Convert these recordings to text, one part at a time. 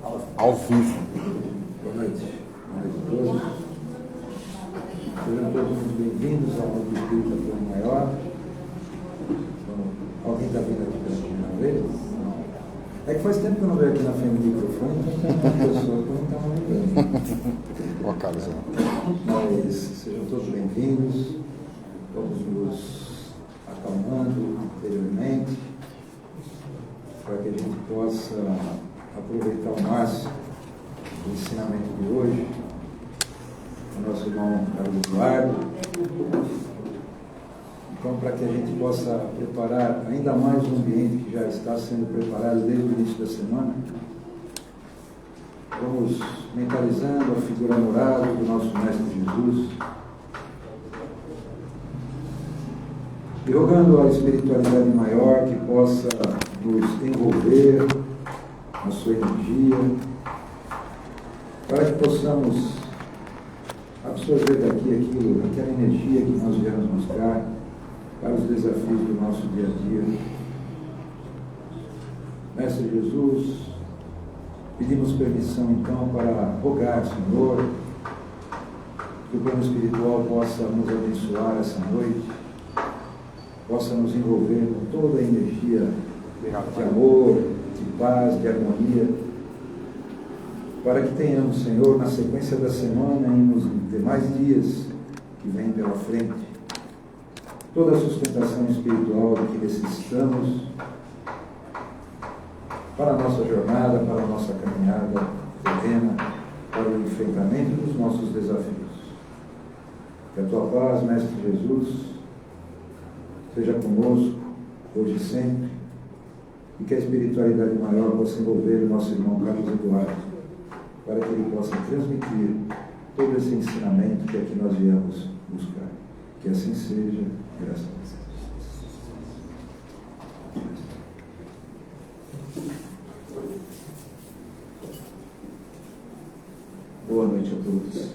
Ao vivo. Boa noite. Boa noite a todos. Sejam todos muito bem-vindos ao Mundo Espírita Plano Maior. Alguém está vindo aqui pela primeira vez? Não. É que faz tempo que eu não vejo aqui na frente do microfone, então tem uma pessoa que não está lembrando. Boa, Carlos. Mas sejam todos bem-vindos, todos nos acalmando anteriormente, para que a gente possa aproveitar ao máximo o ensinamento de hoje, o nosso irmão Carlos Eduardo. Então, para que a gente possa preparar ainda mais um ambiente que já está sendo preparado desde o início da semana, vamos mentalizando a figura morada do nosso Mestre Jesus e rogando a espiritualidade maior que possa nos envolver na sua energia, para que possamos absorver daqui aquela energia que nós viemos buscar para os desafios do nosso dia a dia. Mestre Jesus, pedimos permissão então para rogar, Senhor, que o plano espiritual possa nos abençoar essa noite, possa nos envolver com toda a energia de amor, de paz, de harmonia, para que tenhamos, Senhor, na sequência da semana e nos demais dias que vêm pela frente, toda a sustentação espiritual de que necessitamos para a nossa jornada, para a nossa caminhada terrena, para o enfrentamento dos nossos desafios. Que a Tua paz, Mestre Jesus, seja conosco, hoje e sempre, e que a espiritualidade maior possa envolver o nosso irmão Carlos Eduardo, para que ele possa transmitir todo esse ensinamento que aqui nós viemos buscar. Que assim seja, graças a Deus. Boa noite a todos.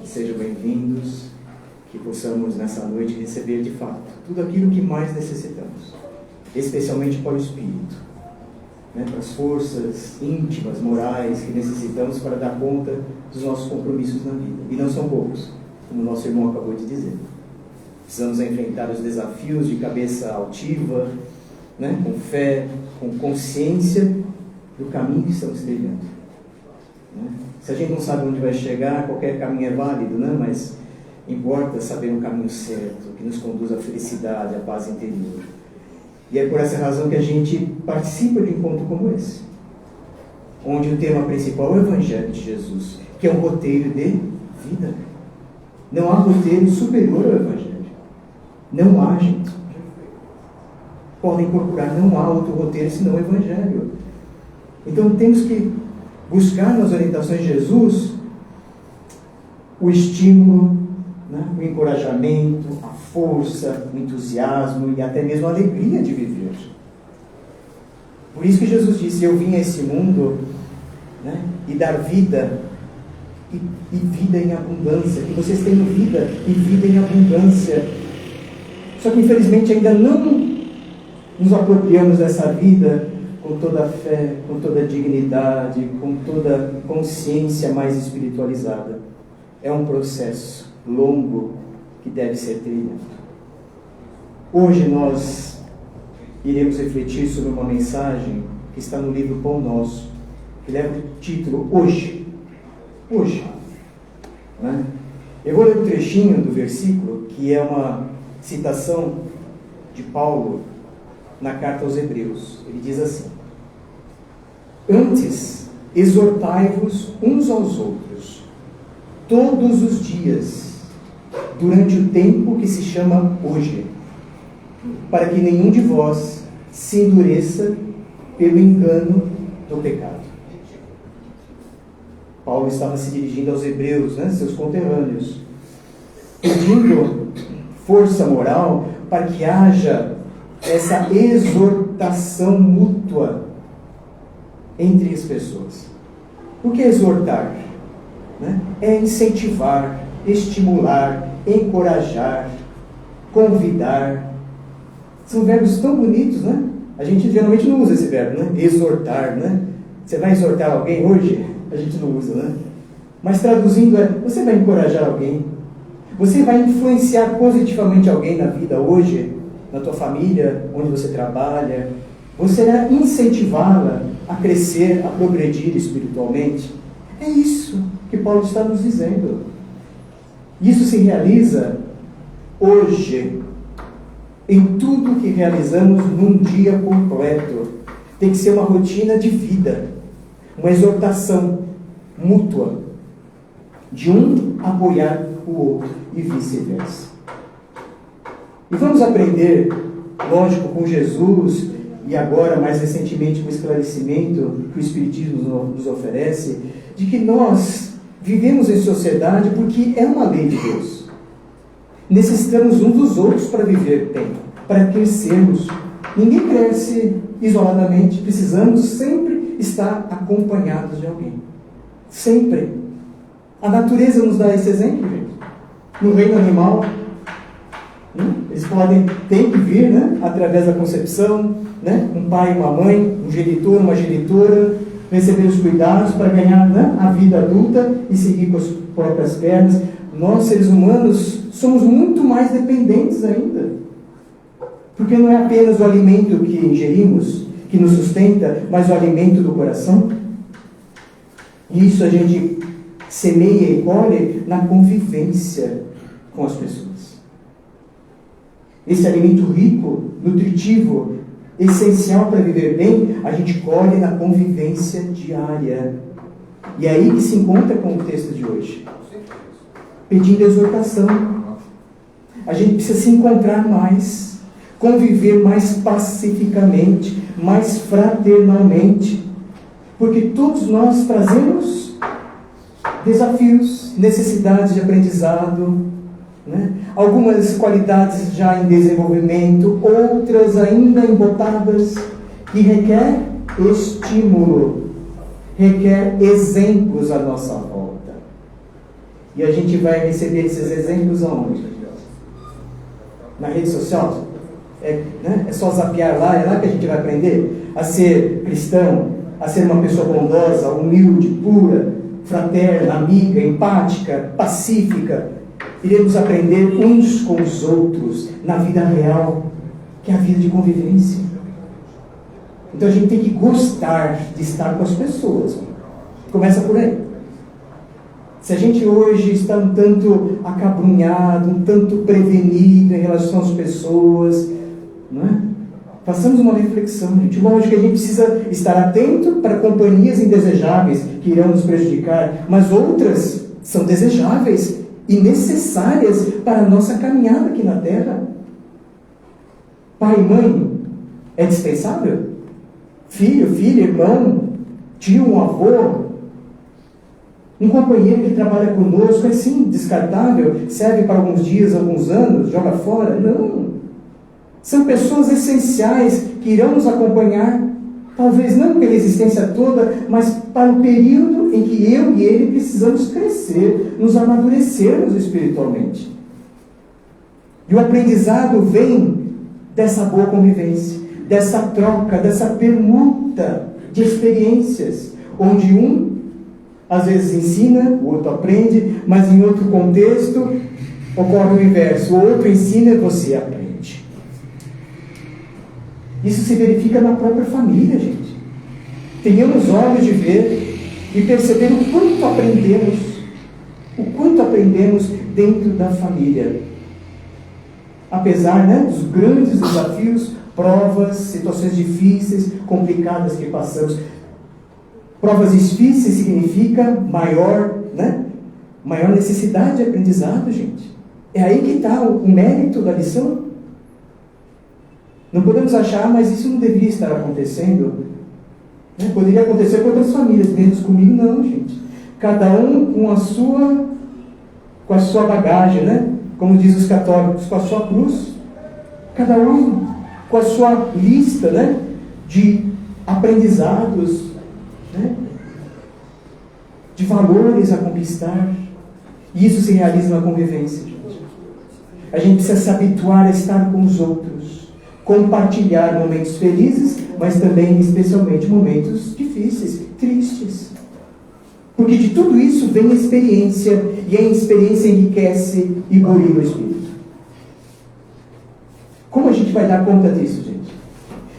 Sejam bem-vindos, que possamos nessa noite receber de fato tudo aquilo que mais necessitamos, especialmente para o espírito, para as forças íntimas, morais que necessitamos para dar conta dos nossos compromissos na vida. E não são poucos, como o nosso irmão acabou de dizer. Precisamos enfrentar os desafios de cabeça altiva, com fé, com consciência do caminho que estamos trilhando. Se a gente não sabe onde vai chegar, qualquer caminho é válido, mas importa saber o caminho certo, que nos conduz à felicidade, à paz interior. E é por essa razão que a gente participa de um encontro como esse, onde o tema principal é o Evangelho de Jesus, que é um roteiro de vida. Não há roteiro superior ao Evangelho. Não há, gente. Podem procurar, não há outro roteiro senão o Evangelho. Então temos que buscar nas orientações de Jesus o estímulo, o encorajamento, a força, o entusiasmo e até mesmo a alegria de viver. Por isso que Jesus disse: eu vim a esse mundo e dar vida, e vida em abundância, que vocês tenham vida e vida em abundância. Só que infelizmente ainda não nos apropriamos dessa vida com toda a fé, com toda a dignidade, com toda a consciência mais espiritualizada. É um processo longo que deve ser trilhado. Hoje nós iremos refletir sobre uma mensagem que está no livro Pão Nosso, que leva o título Hoje. Hoje. Eu vou ler um trechinho do versículo, que é uma citação de Paulo na carta aos Hebreus. Ele diz assim: antes, exortai-vos uns aos outros, todos os dias, durante o tempo que se chama hoje, para que nenhum de vós se endureça pelo engano do pecado. Paulo estava se dirigindo aos hebreus, seus conterrâneos, pedindo força moral para que haja essa exortação mútua entre as pessoas. O que é exortar? É incentivar, estimular, encorajar, convidar. São verbos tão bonitos, A gente geralmente não usa esse verbo, exortar, Você vai exortar alguém hoje? A gente não usa, né? Mas traduzindo você vai encorajar alguém. Você vai influenciar positivamente alguém na vida hoje, na tua família, onde você trabalha. Você irá incentivá-la a crescer, a progredir espiritualmente. É isso que Paulo está nos dizendo. Isso se realiza hoje, em tudo que realizamos num dia completo. Tem que ser uma rotina de vida, uma exortação mútua, de um apoiar o outro e vice-versa. E vamos aprender, lógico, com Jesus, e agora mais recentemente com o esclarecimento que o Espiritismo nos oferece, de que nós vivemos em sociedade porque é uma lei de Deus. Necessitamos uns dos outros para viver bem, para crescermos. Ninguém cresce isoladamente, precisamos sempre estar acompanhados de alguém. Sempre. A natureza nos dá esse exemplo, gente. No reino animal, eles tem que vir, através da concepção, um pai e uma mãe, um genitor, uma genitora, receber os cuidados para ganhar a vida adulta e seguir com as próprias pernas. Nós, seres humanos, somos muito mais dependentes ainda. Porque não é apenas o alimento que ingerimos, que nos sustenta, mas o alimento do coração. E isso a gente semeia e colhe na convivência com as pessoas. Esse alimento rico, nutritivo, essencial para viver bem, a gente colhe na convivência diária. E é aí que se encontra com o texto de hoje. Pedindo exortação. A gente precisa se encontrar mais, conviver mais pacificamente, mais fraternalmente, porque todos nós trazemos desafios, necessidades de aprendizado, algumas qualidades já em desenvolvimento, outras ainda embotadas, que requer estímulo, requer exemplos à nossa volta. E a gente vai receber esses exemplos aonde? Na rede social? É só zapear lá, é lá que a gente vai aprender a ser cristão, a ser uma pessoa bondosa, humilde, pura, fraterna, amiga, empática, pacífica. Iremos aprender uns com os outros na vida real, que é a vida de convivência. Então a gente tem que gostar de estar com as pessoas. Começa por aí. Se a gente hoje está um tanto acabrunhado, um tanto prevenido em relação às pessoas, façamos uma reflexão, gente. Lógico que a gente precisa estar atento para companhias indesejáveis que irão nos prejudicar, mas outras são desejáveis e necessárias para a nossa caminhada aqui na Terra. Pai e mãe é dispensável? Filho, filha, irmão, tio, um avô, um companheiro que trabalha conosco é sim descartável, serve para alguns dias, alguns anos, joga fora? Não. São pessoas essenciais que irão nos acompanhar, talvez não pela existência toda, mas para o período em que eu e ele precisamos crescer, nos amadurecermos espiritualmente. E o aprendizado vem dessa boa convivência, dessa troca, dessa permuta de experiências, onde um às vezes ensina, o outro aprende, mas em outro contexto ocorre o inverso. O outro ensina e você aprende. Isso se verifica na própria família, gente. Tenhamos olhos de ver e perceber o quanto aprendemos dentro da família. Apesar dos grandes desafios, provas, situações difíceis, complicadas que passamos. Provas difíceis significa maior necessidade de aprendizado, gente. É aí que está o mérito da lição. Não podemos achar, mas isso não deveria estar acontecendo. Poderia acontecer com outras famílias, menos comigo não, gente. Cada um com a sua bagagem, como diz os católicos, com a sua cruz. Cada um com a sua lista, de aprendizados, de valores a conquistar. E isso se realiza na convivência, gente. A gente precisa se habituar a estar com os outros, compartilhar momentos felizes, mas também, especialmente, momentos difíceis, Porque de tudo isso vem experiência, e a experiência enriquece e glorifica o Espírito. Como a gente vai dar conta disso, gente?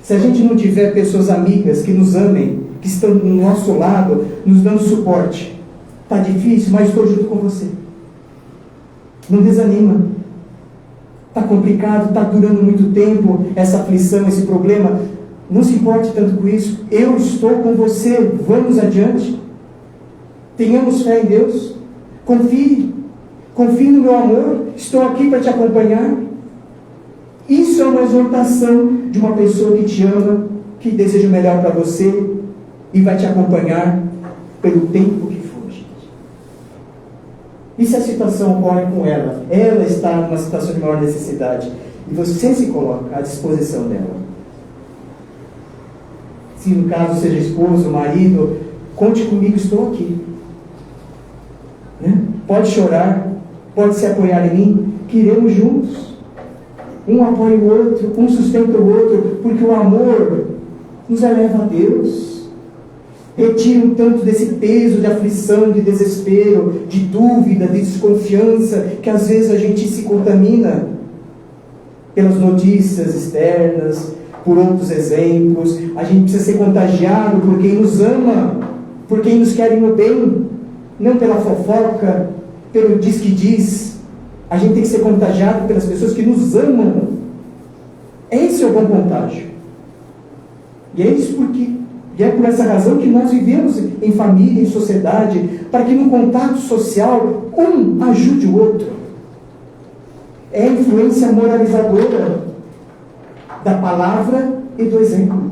Se a gente não tiver pessoas amigas que nos amem, que estão do nosso lado, nos dando suporte. Está difícil, mas estou junto com você. Não desanima. Está complicado, está durando muito tempo essa aflição, esse problema. Não se importe tanto com isso. Eu estou com você. Vamos adiante. Tenhamos fé em Deus. Confie. Confie no meu amor. Estou aqui para te acompanhar. Isso é uma exortação de uma pessoa que te ama, que deseja o melhor para você e vai te acompanhar pelo tempo que for, gente. E se a situação ocorre com ela? Ela está numa situação de maior necessidade e você se coloca à disposição dela. Se no caso seja esposo, marido, conte comigo, estou aqui. Né? Pode chorar, pode se apoiar em mim, que iremos juntos. Um apoia o outro, um sustenta o outro, porque o amor nos eleva a Deus. Retira um tanto desse peso de aflição, de desespero, de dúvida, de desconfiança, que às vezes a gente se contamina pelas notícias externas, por outros exemplos. A gente precisa ser contagiado por quem nos ama, por quem nos quer o bem, não pela fofoca, pelo diz que diz. A gente tem que ser contagiado pelas pessoas que nos amam. Esse é o bom contágio. E é por essa razão que nós vivemos em família, em sociedade, para que no contato social um ajude o outro. É a influência moralizadora da palavra e do exemplo.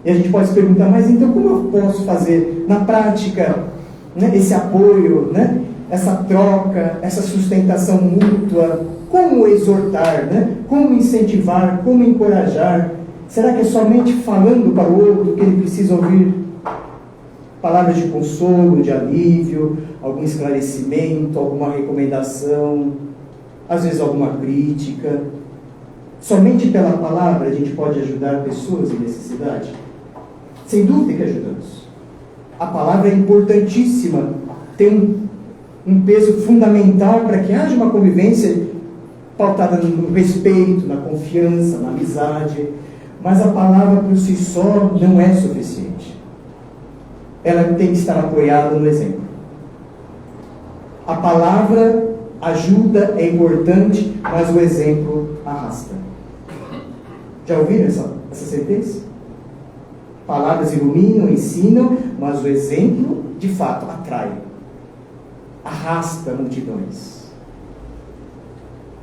E a gente pode se perguntar, mas então como eu posso fazer na prática, né, esse apoio, né, essa troca, essa sustentação mútua? Como exortar, né? Como incentivar, como encorajar? Será que é somente falando para o outro que ele precisa ouvir palavras de consolo, de alívio, algum esclarecimento, alguma recomendação, às vezes alguma crítica? Somente pela palavra a gente pode ajudar pessoas em necessidade? Sem dúvida que ajudamos. A palavra é importantíssima, tem um peso fundamental para que haja uma convivência pautada no respeito, na confiança, na amizade. Mas a palavra por si só não é suficiente. Ela tem que estar apoiada no exemplo. A palavra ajuda, é importante, mas o exemplo arrasta. Já ouviram essa sentença? Palavras iluminam, ensinam, mas o exemplo, de fato, atrai. Arrasta multidões.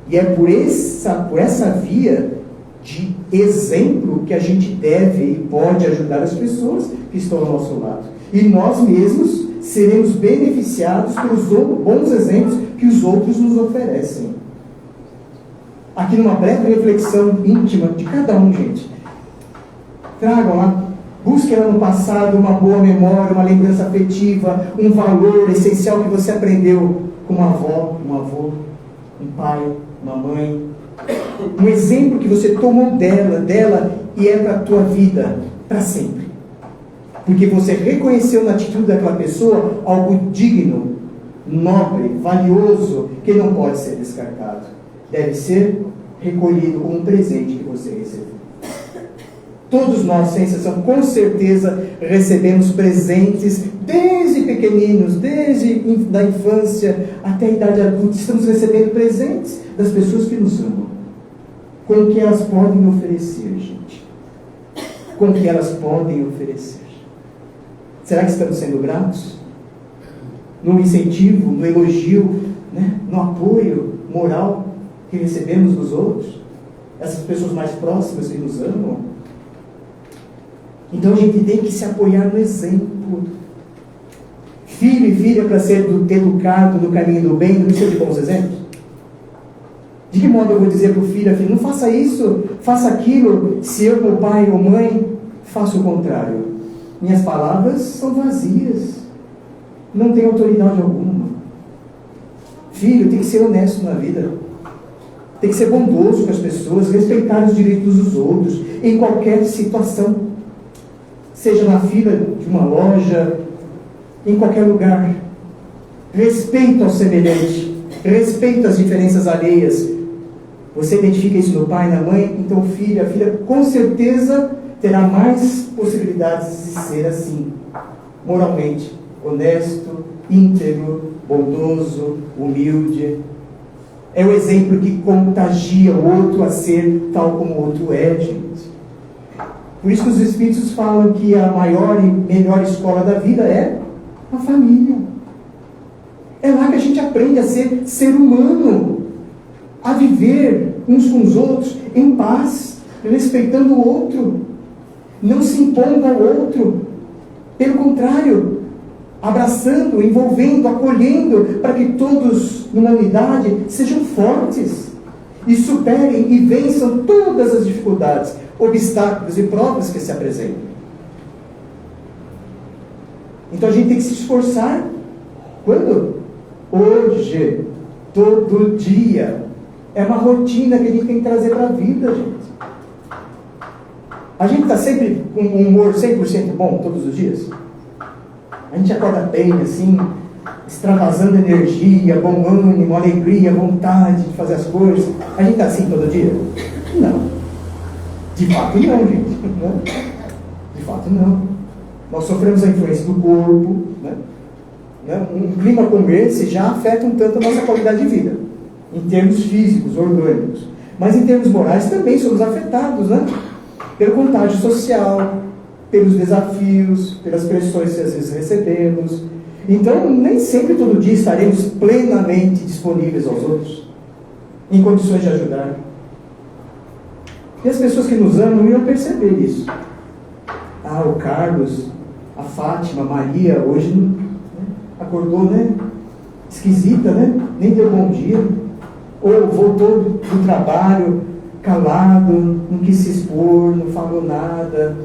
E é por essa via de exemplo que a gente deve e pode ajudar as pessoas que estão ao nosso lado. E nós mesmos seremos beneficiados pelos bons exemplos que os outros nos oferecem. Aqui numa breve reflexão íntima de cada um, gente. Tragam lá, busquem lá no passado uma boa memória, uma lembrança afetiva, um valor essencial que você aprendeu com uma avó, um avô, um pai, uma mãe. Um exemplo que você tomou dela e é para a tua vida, para sempre. Porque você reconheceu na atitude daquela pessoa algo digno, nobre, valioso, que não pode ser descartado. Deve ser recolhido como um presente que você recebeu. Todos nós, sem exceção, com certeza recebemos presentes desde pequeninos, desde da infância até a idade adulta. Estamos recebendo presentes das pessoas que nos amam. Com o que elas podem oferecer, gente? Com o que elas podem oferecer? Será que estamos sendo gratos? No incentivo, no elogio, né? No apoio moral que recebemos dos outros? Essas pessoas mais próximas que nos amam? Então a gente tem que se apoiar no exemplo. Filho e filha, para ser educado no caminho do bem, não precisa de bons exemplos? De que modo eu vou dizer para o filho, filho, não faça isso, faça aquilo, se eu, como pai ou mãe, faço o contrário? Minhas palavras são vazias, não tenho autoridade alguma. Filho, tem que ser honesto na vida, tem que ser bondoso com as pessoas, respeitar os direitos dos outros, em qualquer situação. seja na fila de uma loja, em qualquer lugar. Respeito ao semelhante, respeito às diferenças alheias. Você identifica isso no pai, na mãe, então a filha com certeza terá mais possibilidades de ser assim, moralmente, honesto, íntegro, bondoso, humilde. É o exemplo que contagia o outro a ser tal como o outro é, gente. Por isso que os Espíritos falam que a maior e melhor escola da vida é a família. É lá que a gente aprende a ser ser humano, a viver uns com os outros em paz, respeitando o outro, não se impondo ao outro, pelo contrário, abraçando, envolvendo, acolhendo, para que todos, numa unidade, sejam fortes e superem e vençam todas as dificuldades, obstáculos e provas que se apresentam. Então a gente tem que se esforçar. Quando? Hoje, todo dia. É uma rotina que a gente tem que trazer para a vida, gente. A gente está sempre com um humor 100% bom todos os dias? A gente acorda bem, assim, extravasando energia, bom ânimo, alegria, vontade de fazer as coisas. A gente está assim todo dia? Não. De fato não, gente. Não. De fato não. Nós sofremos a influência do corpo, né? Um clima como esse já afeta um tanto a nossa qualidade de vida, em termos físicos, orgânicos. Mas em termos morais também somos afetados, né? Pelo contágio social, pelos desafios, pelas pressões que às vezes recebemos. Então, nem sempre todo dia estaremos plenamente disponíveis aos outros, em condições de ajudar. E as pessoas que nos amam iam perceber isso. Ah, o Carlos, a Fátima, a Maria, hoje acordou, né? Esquisita, né? Nem deu bom dia. Ou voltou do trabalho calado, não quis se expor, não falou nada,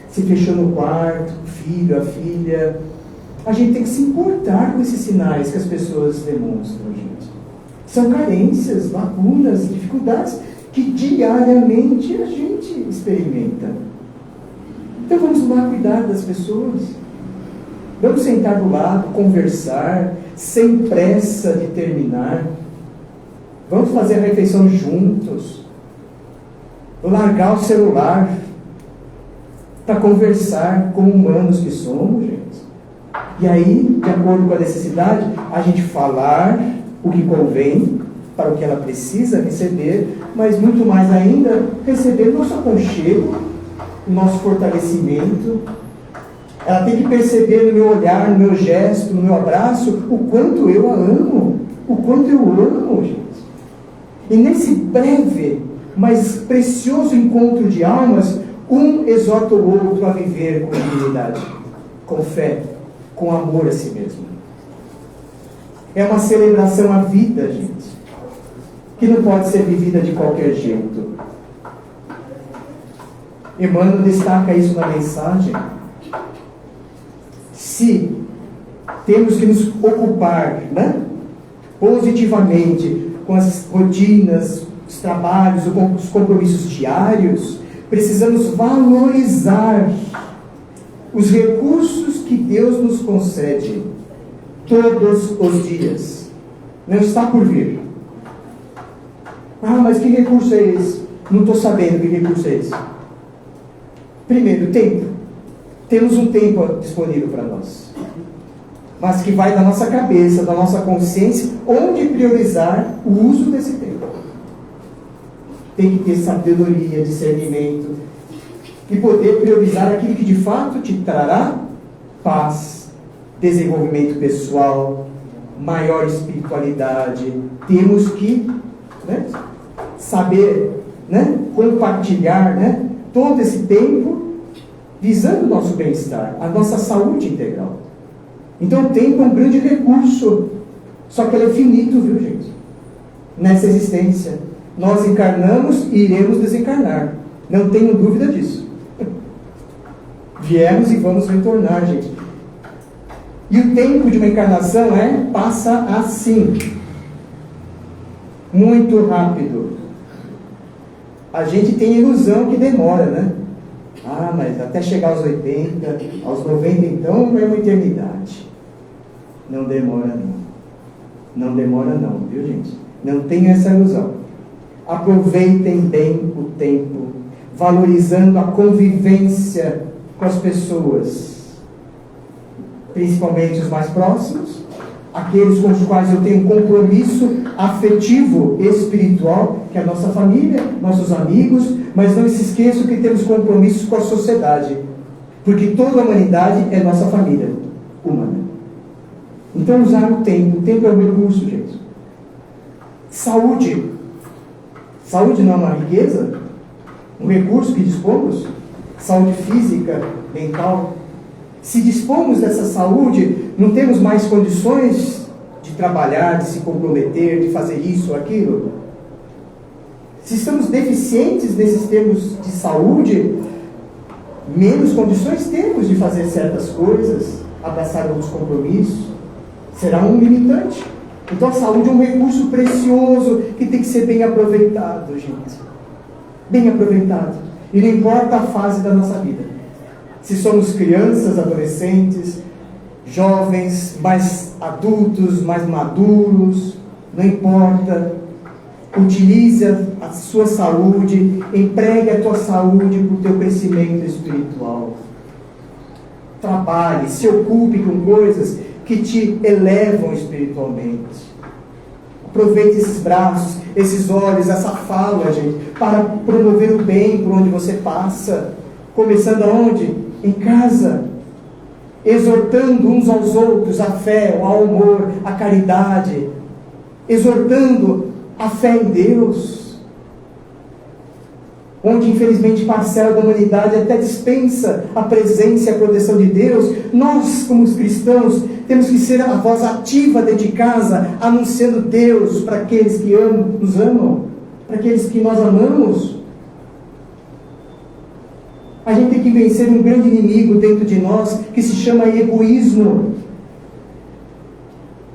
se fechou no quarto, o filho, a filha. A gente tem que se importar com esses sinais que as pessoas demonstram, gente. São carências, lacunas, dificuldades que diariamente a gente experimenta. Então vamos lá cuidar das pessoas. Vamos sentar do lado, conversar, sem pressa de terminar. Vamos fazer a refeição juntos. Largar o celular para conversar como humanos que somos, gente. E aí, de acordo com a necessidade, a gente falar o que convém para o que ela precisa receber, mas muito mais ainda, receber o nosso aconchego, o nosso fortalecimento. Ela tem que perceber no meu olhar, no meu gesto, no meu abraço, o quanto eu a amo, o quanto eu amo, gente. E nesse breve, mas precioso encontro de almas, um exorta o outro a viver com dignidade, com fé, com amor a si mesmo. É uma celebração à vida, gente, que não pode ser vivida de qualquer jeito. Emmanuel destaca isso na mensagem. Se temos que nos ocupar, né, positivamente com as rotinas, os trabalhos, os compromissos diários, precisamos valorizar os recursos que Deus nos concede todos os dias. Não está por vir. Ah, mas que recurso é esse? Não estou sabendo que recurso é esse. Primeiro, tempo. Temos um tempo disponível para nós, mas que vai da nossa cabeça, da nossa consciência, onde priorizar o uso desse tempo. Tem que ter sabedoria, discernimento, e poder priorizar aquilo que de fato te trará paz, desenvolvimento pessoal, maior espiritualidade. Temos que, né, saber, né, compartilhar, né, todo esse tempo visando o nosso bem-estar, a nossa saúde integral. Então o tempo é um grande recurso, só que ele é finito, viu, gente? Nessa existência. Nós encarnamos e iremos desencarnar. Não tenho dúvida disso. Viemos e vamos retornar, gente. E o tempo de uma encarnação passa assim. Muito rápido. A gente tem ilusão que demora, né? Ah, mas até chegar aos 80, aos 90 então é uma eternidade. Não demora não. Não demora não, viu gente? Não tenha essa ilusão. Aproveitem bem o tempo, valorizando a convivência com as pessoas, principalmente os mais próximos, aqueles com os quais eu tenho um compromisso afetivo, espiritual, que é a nossa família, nossos amigos, mas não se esqueçam que temos compromissos com a sociedade, porque toda a humanidade é nossa família humana. Então, usar o tempo é um recurso, gente. Saúde. Saúde não é uma riqueza? Um recurso que dispomos? Saúde física, mental. Se dispomos dessa saúde, não temos mais condições de trabalhar, de se comprometer, de fazer isso ou aquilo? Se estamos deficientes nesses termos de saúde, menos condições temos de fazer certas coisas, abraçar outros compromissos. Será um limitante. Então a saúde é um recurso precioso que tem que ser bem aproveitado, gente. Bem aproveitado. E não importa a fase da nossa vida. Se somos crianças, adolescentes, jovens, mais adultos, mais maduros, não importa. Utilize a sua saúde, empregue a tua saúde para o teu crescimento espiritual. Trabalhe, se ocupe com coisas que te elevam espiritualmente. Aproveite esses braços, esses olhos, essa fala, gente, para promover o bem por onde você passa. Começando aonde? Em casa. Exortando uns aos outros a fé, o amor, a caridade. Exortando a fé em Deus. Onde infelizmente parcela da humanidade até dispensa a presença e a proteção de Deus, nós, como os cristãos, temos que ser a voz ativa dentro de casa, anunciando Deus para aqueles que nos amam, para aqueles que nós amamos. A gente tem que vencer um grande inimigo dentro de nós, que se chama egoísmo.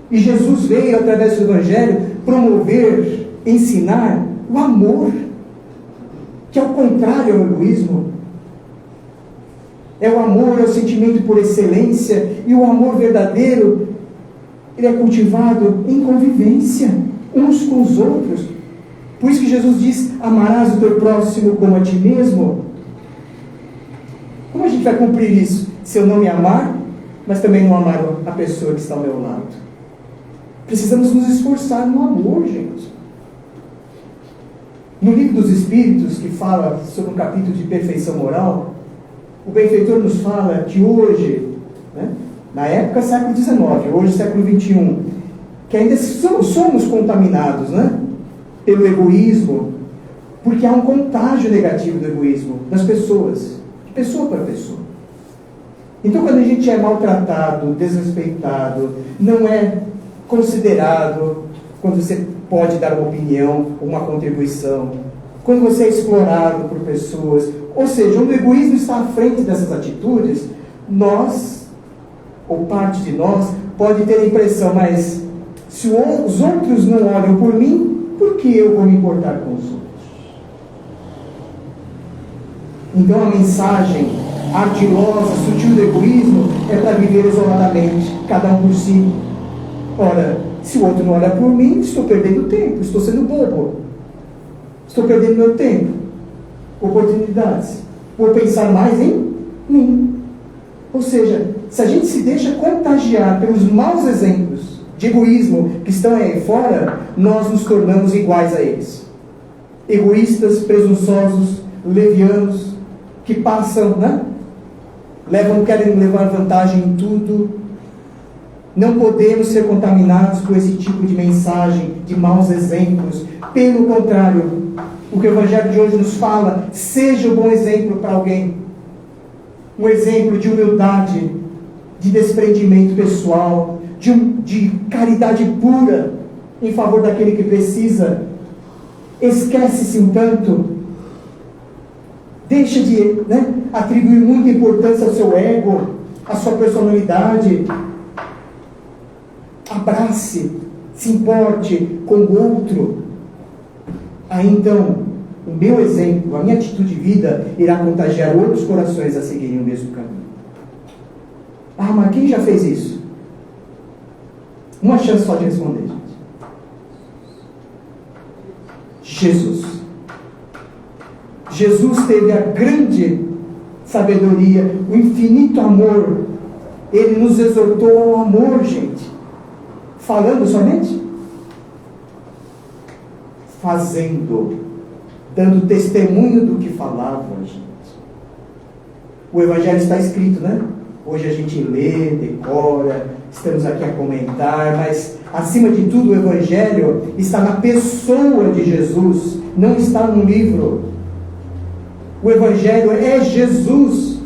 E Jesus veio, através do Evangelho, promover, ensinar o amor, que é o contrário ao egoísmo. É o amor, é o sentimento por excelência, e o amor verdadeiro, ele é cultivado em convivência, uns com os outros. Por isso que Jesus diz, amarás o teu próximo como a ti mesmo. Como a gente vai cumprir isso? Se eu não me amar, mas também não amar a pessoa que está ao meu lado. Precisamos nos esforçar no amor, gente. No livro dos Espíritos, que fala sobre um capítulo de perfeição moral, o benfeitor nos fala que hoje, né, na época século XIX, hoje século XXI, que ainda somos contaminados, né, pelo egoísmo, porque há um contágio negativo do egoísmo nas pessoas, de pessoa para pessoa. Então, quando a gente é maltratado, desrespeitado, não é considerado, quando você pode dar uma opinião, uma contribuição, quando você é explorado por pessoas, ou seja, onde o egoísmo está à frente dessas atitudes, nós, ou parte de nós, pode ter a impressão, mas se os outros não olham por mim, por que eu vou me importar com os outros? Então a mensagem ardilosa, sutil do egoísmo é para viver isoladamente, cada um por si. Ora, se o outro não olha por mim, estou perdendo tempo, estou sendo bobo, estou perdendo meu tempo, oportunidades, vou pensar mais em mim. Ou seja, se a gente se deixa contagiar pelos maus exemplos de egoísmo que estão aí fora, nós nos tornamos iguais a eles. Egoístas, presunçosos, levianos, que passam, né? Querem levar vantagem em tudo. Não podemos ser contaminados por esse tipo de mensagem, de maus exemplos. Pelo contrário, o que o Evangelho de hoje nos fala, seja um bom exemplo para alguém. Um exemplo de humildade, de desprendimento pessoal, de caridade pura em favor daquele que precisa. Esquece-se um tanto. Deixa de atribuir muita importância ao seu ego, à sua personalidade. Abrace, se importe com o outro. Aí então, o meu exemplo, a minha atitude de vida irá contagiar outros corações a seguirem o mesmo caminho. Ah, mas quem já fez isso? Uma chance só de responder, gente. Jesus. Jesus teve a grande sabedoria, o infinito amor. Ele nos exortou ao amor, gente. Falando somente? Fazendo. Dando testemunho do que falava, gente. O Evangelho está escrito, né? Hoje a gente lê, decora, estamos aqui a comentar, mas acima de tudo o Evangelho está na pessoa de Jesus, não está num livro. O Evangelho é Jesus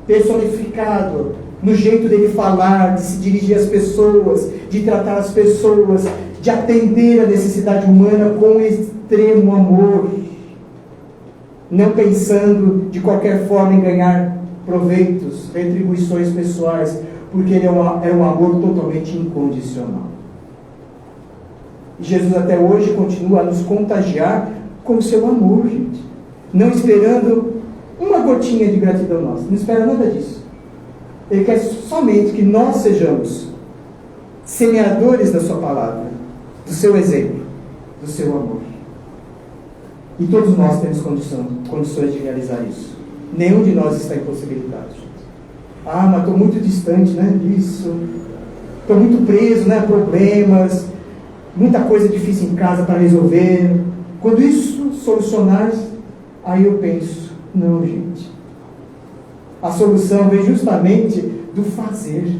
personificado no jeito dele falar, de se dirigir às pessoas, de tratar as pessoas, de atender a necessidade humana com extremo amor, não pensando de qualquer forma em ganhar proveitos, retribuições pessoais, porque ele é um amor totalmente incondicional. E Jesus até hoje continua a nos contagiar com o seu amor, gente. Não esperando uma gotinha de gratidão nossa. Não espera nada disso. Ele quer somente que nós sejamos semeadores da sua palavra, do seu exemplo, do seu amor. E todos nós temos condições de realizar isso. Nenhum de nós está impossibilitado, gente. Ah, mas estou muito distante, né, disso. Estou muito preso, né, a problemas. Muita coisa difícil em casa para resolver. Quando isso solucionar, aí eu penso, não, gente. A solução vem justamente do fazer,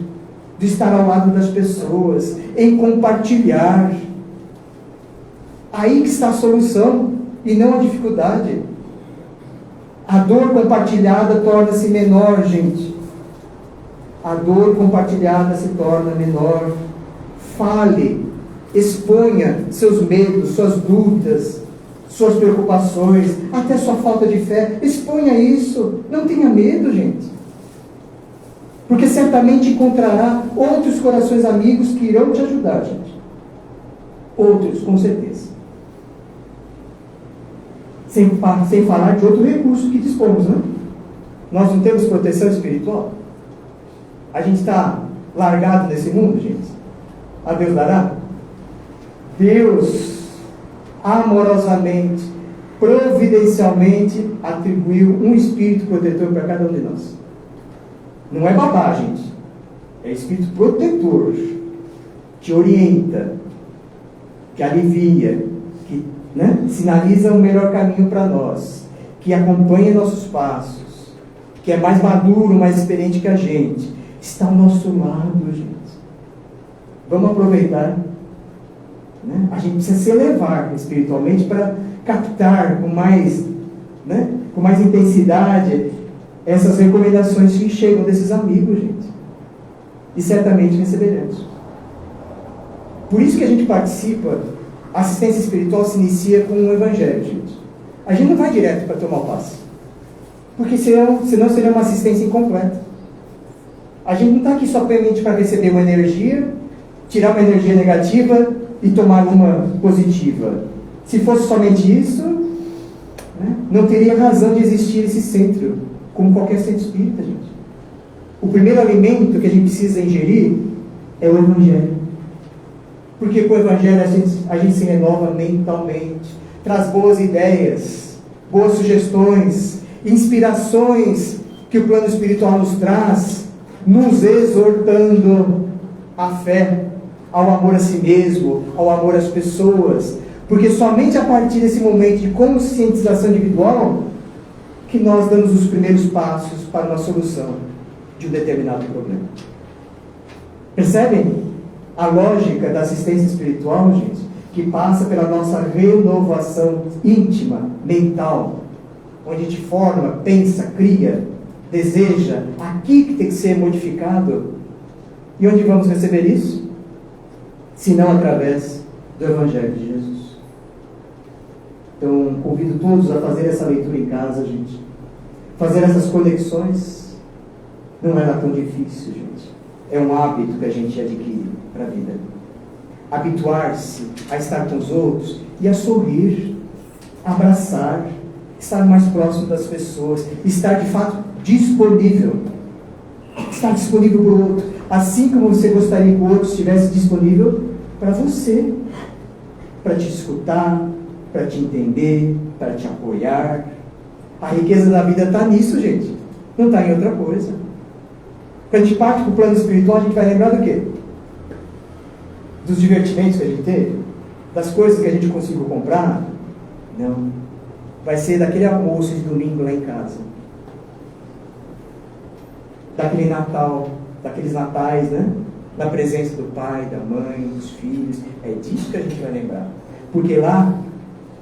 de estar ao lado das pessoas, em compartilhar. Aí que está a solução, e não a dificuldade. A dor compartilhada torna-se menor, gente. A dor compartilhada se torna menor. Fale, exponha seus medos, suas dúvidas, suas preocupações, até sua falta de fé. Exponha isso. Não tenha medo, gente. Porque certamente encontrará outros corações amigos que irão te ajudar, gente. Outros, com certeza. Sem falar de outro recurso que dispomos, né? Nós não temos proteção espiritual? A gente está largado nesse mundo, gente? A Deus dará? Deus, amorosamente, providencialmente, atribuiu um espírito protetor para cada um de nós. Não é babá, gente. É espírito protetor, que orienta, que alivia, que, né, sinaliza o melhor caminho para nós, que acompanha nossos passos, que é mais maduro, mais experiente que a gente, está ao nosso lado, gente. Vamos aproveitar, né? A gente precisa se elevar espiritualmente para captar com mais, né, com mais intensidade essas recomendações que chegam desses amigos, gente. E certamente receberemos. Por isso que a gente participa. A assistência espiritual se inicia com o Evangelho, gente. A gente não vai direto para tomar o passe, porque senão seria uma assistência incompleta. A gente não está aqui somente para receber uma energia, tirar uma energia negativa e tomar uma positiva. Se fosse somente isso, né, não teria razão de existir esse centro, como qualquer centro espírita, gente. O primeiro alimento que a gente precisa ingerir é o Evangelho. Porque com o Evangelho a gente se renova mentalmente, traz boas ideias, boas sugestões, inspirações que o plano espiritual nos traz, nos exortando à fé, ao amor a si mesmo, ao amor às pessoas. Porque somente a partir desse momento de conscientização individual que nós damos os primeiros passos para uma solução de um determinado problema. Percebem a lógica da assistência espiritual, gente? Que passa pela nossa renovação íntima, mental, onde a gente forma, pensa, cria, deseja, aqui que tem que ser modificado. E onde vamos receber isso? Se não através do Evangelho de Jesus. Então, convido todos a fazer essa leitura em casa, gente. Fazer essas conexões não era tão difícil, gente. É um hábito que a gente adquire para a vida. Habituar-se a estar com os outros e a sorrir, abraçar, estar mais próximo das pessoas, estar de fato disponível. Estar disponível para o outro, assim como você gostaria que o outro estivesse disponível para você, para te escutar, para te entender, para te apoiar. A riqueza da vida está nisso, gente. Não está em outra coisa. Quando a gente parte para o plano espiritual, a gente vai lembrar do quê? Dos divertimentos que a gente teve? Das coisas que a gente conseguiu comprar? Não. Vai ser daquele almoço de domingo lá em casa. Daquele Natal, daqueles natais, né? Na presença do pai, da mãe, dos filhos. É disso que a gente vai lembrar. Porque lá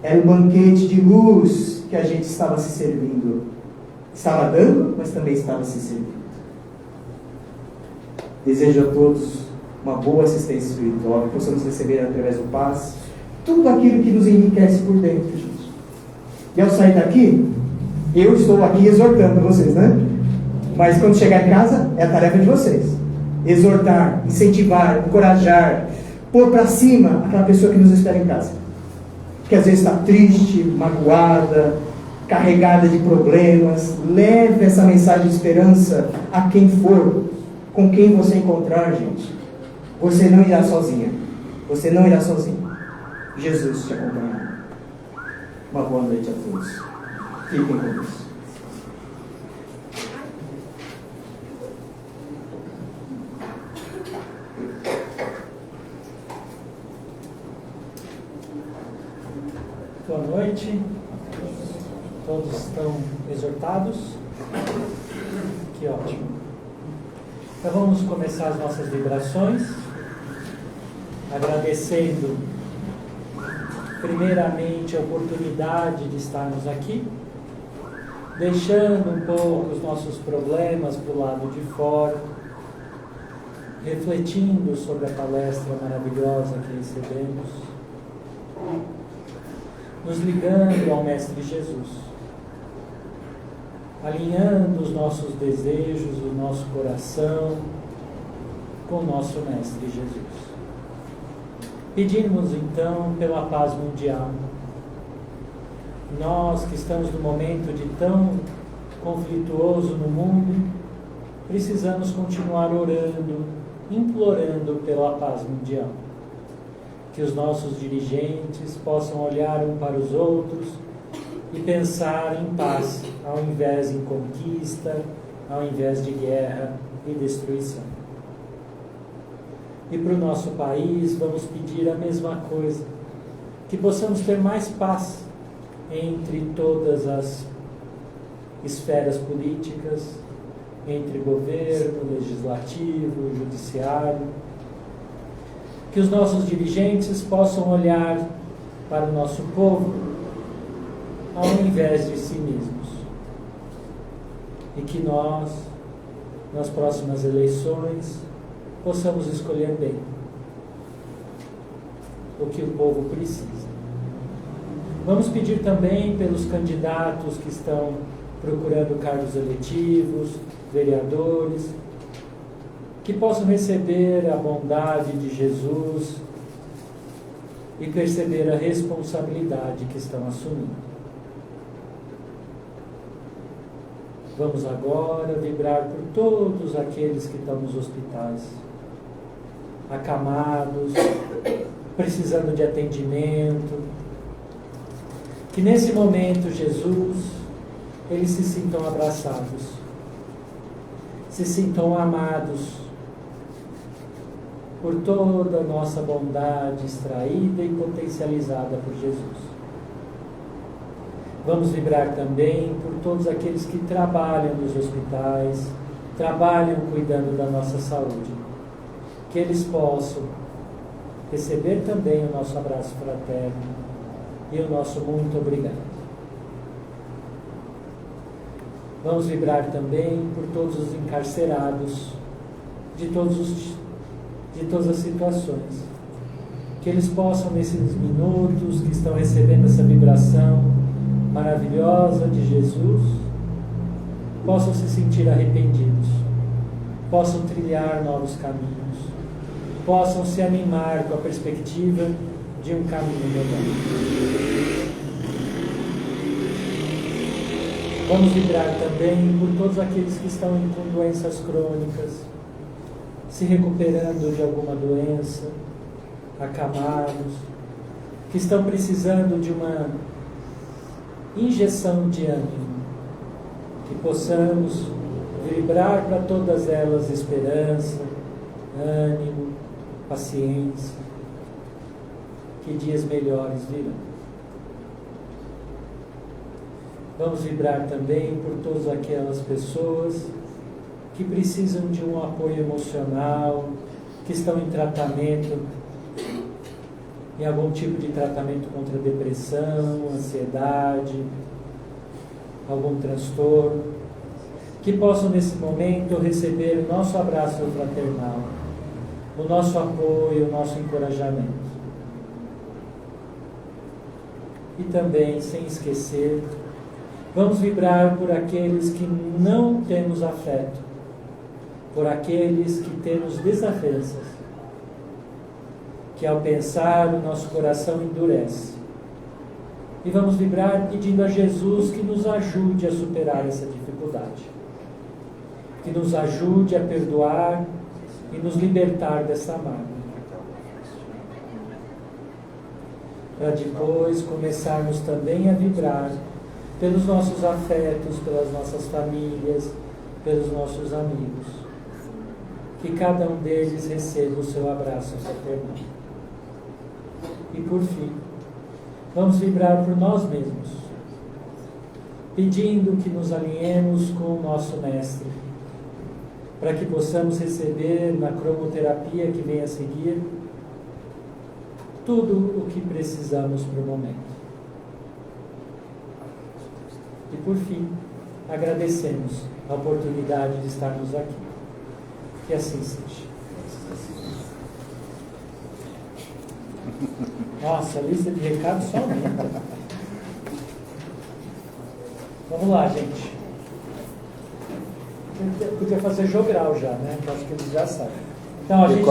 era um banquete de luz que a gente estava se servindo. Estava dando, mas também estava se servindo. Desejo a todos uma boa assistência espiritual, que possamos receber através do passe tudo aquilo que nos enriquece por dentro, gente. E ao sair daqui, eu estou aqui exortando vocês, né? Mas quando chegar em casa, é a tarefa de vocês. Exortar, incentivar, encorajar, pôr para cima aquela pessoa que nos espera em casa. Que às vezes está triste, magoada, carregada de problemas. Leve essa mensagem de esperança a quem for, com quem você encontrar, gente. Você não irá sozinha. Você não irá sozinho. Jesus te acompanhará. Uma boa noite a todos. Fiquem com Deus. Boa noite. Todos estão exortados? Que ótimo. Então vamos começar as nossas vibrações, agradecendo primeiramente a oportunidade de estarmos aqui, deixando um pouco os nossos problemas para o lado de fora, refletindo sobre a palestra maravilhosa que recebemos, nos ligando ao Mestre Jesus, alinhando os nossos desejos, o nosso coração com o nosso Mestre Jesus. Pedimos então pela paz mundial. Nós que estamos num momento de tão conflituoso no mundo, precisamos continuar orando, implorando pela paz mundial. Que os nossos dirigentes possam olhar um para os outros e pensar em paz, ao invés em conquista, ao invés de guerra e destruição. E para o nosso país, vamos pedir a mesma coisa, que possamos ter mais paz entre todas as esferas políticas, entre governo, legislativo, judiciário, que os nossos dirigentes possam olhar para o nosso povo ao invés de si mesmos. E que nós, nas próximas eleições, possamos escolher bem o que o povo precisa. Vamos pedir também pelos candidatos que estão procurando cargos eletivos, vereadores, que possam receber a bondade de Jesus e perceber a responsabilidade que estão assumindo. Vamos agora vibrar por todos aqueles que estão nos hospitais, acamados, precisando de atendimento. Que nesse momento, Jesus, eles se sintam abraçados, se sintam amados por toda a nossa bondade extraída e potencializada por Jesus. Vamos vibrar também por todos aqueles que trabalham nos hospitais, trabalham cuidando da nossa saúde. Que eles possam receber também o nosso abraço fraterno e o nosso muito obrigado. Vamos vibrar também por todos os encarcerados de todas as situações. Que eles possam, nesses minutos que estão recebendo essa vibração maravilhosa de Jesus, possam se sentir arrependidos, possam trilhar novos caminhos, possam se animar com a perspectiva de um caminho melhor. Vamos vibrar também por todos aqueles que estão com doenças crônicas, se recuperando de alguma doença, acamados, que estão precisando de uma injeção de ânimo, que possamos vibrar para todas elas esperança, ânimo, paciência, que dias melhores virão. Vamos vibrar também por todas aquelas pessoas que precisam de um apoio emocional, que estão em tratamento, em algum tipo de tratamento contra a depressão, ansiedade, algum transtorno, que possam nesse momento receber o nosso abraço fraternal, o nosso apoio, o nosso encorajamento. E também, sem esquecer, vamos vibrar por aqueles que não temos afeto, por aqueles que temos desavenças, que ao pensar o nosso coração endurece. E vamos vibrar pedindo a Jesus que nos ajude a superar essa dificuldade, que nos ajude a perdoar e nos libertar dessa mágoa, para depois começarmos também a vibrar pelos nossos afetos, pelas nossas famílias, pelos nossos amigos. Que cada um deles receba o seu abraço fraternal. E por fim, vamos vibrar por nós mesmos, pedindo que nos alinhemos com o nosso Mestre, para que possamos receber na cromoterapia que vem a seguir tudo o que precisamos para o momento. E por fim, agradecemos a oportunidade de estarmos aqui. Que assim seja. Nossa, a lista de recados só aumenta. Vamos lá, gente. Podia fazer jogral já, né? Acho que eles já sabem. Então, a gente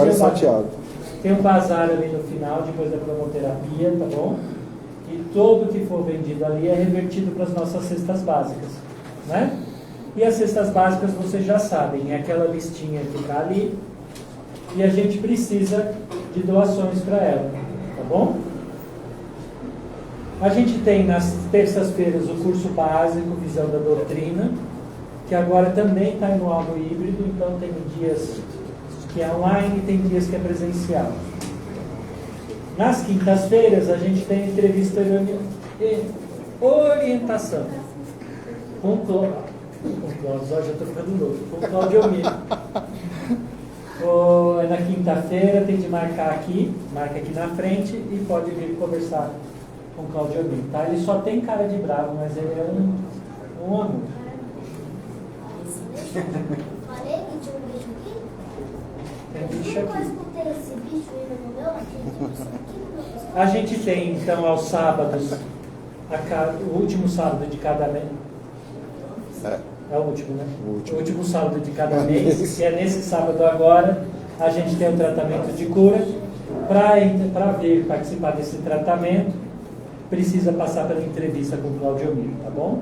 tem um bazar ali no final, depois da cromoterapia, tá bom? E tudo que for vendido ali é revertido para as nossas cestas básicas, né? E as cestas básicas vocês já sabem, é aquela listinha que está ali e a gente precisa de doações para ela, tá bom? A gente tem nas terças-feiras o curso básico Visão da Doutrina, que agora também está no modo híbrido, então tem dias que é online e tem dias que é presencial. Nas quintas-feiras a gente tem entrevista e orientação com Cláudio, já estou ficando louco, com Cláudio Almir. Na quinta-feira tem de marcar aqui, marca aqui na frente e pode vir conversar com o Cláudio Almir, tá? Ele só tem cara de bravo, mas ele é um amor. Falei que tinha um bicho aqui? Tem bicho aqui. Eu escutei esse bicho ainda no meu aqui. A gente tem, então, aos sábados, o último sábado de cada mês. É o último, né? O último sábado de cada mês, que é nesse sábado agora, a gente tem o tratamento de cura. Para vir participar desse tratamento, precisa passar pela entrevista com o Cláudio Almir, tá bom?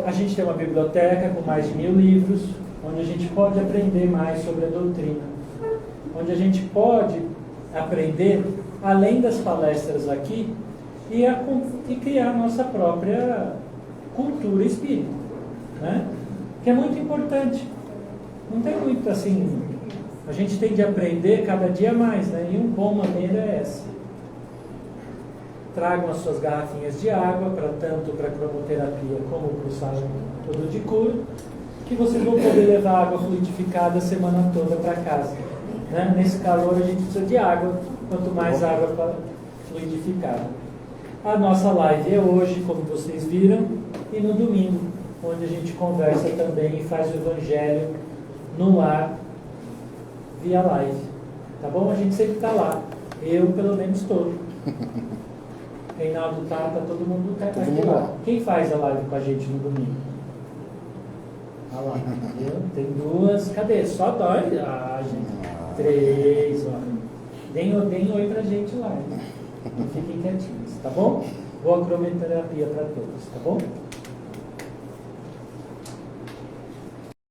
A gente tem uma biblioteca com mais de 1000 livros, onde a gente pode aprender mais sobre a doutrina, onde a gente pode aprender, além das palestras aqui, e criar nossa própria cultura espírita, né? Que é muito importante. Não tem muito assim, a gente tem de aprender cada dia mais, né? E uma boa maneira é essa. Tragam as suas garrafinhas de água, tanto para a cromoterapia como para o sábado de cura, que vocês vão poder levar água fluidificada a semana toda para casa, né? Nesse calor a gente precisa de água, quanto mais água fluidificada. A nossa live é hoje, como vocês viram, e no domingo, onde a gente conversa também e faz o evangelho no ar via live. Tá bom? A gente sempre está lá. Eu, pelo menos, estou. Reinaldo tá todo mundo tá aqui lá. Quem faz a live com a gente no domingo? Olha lá, entendeu? Tem 2. Cadê? Só 2? Ah, gente. 3, ó. Deem oi pra gente lá. Hein? Fiquem quietinhos, tá bom? Boa cromoterapia para todos, tá bom?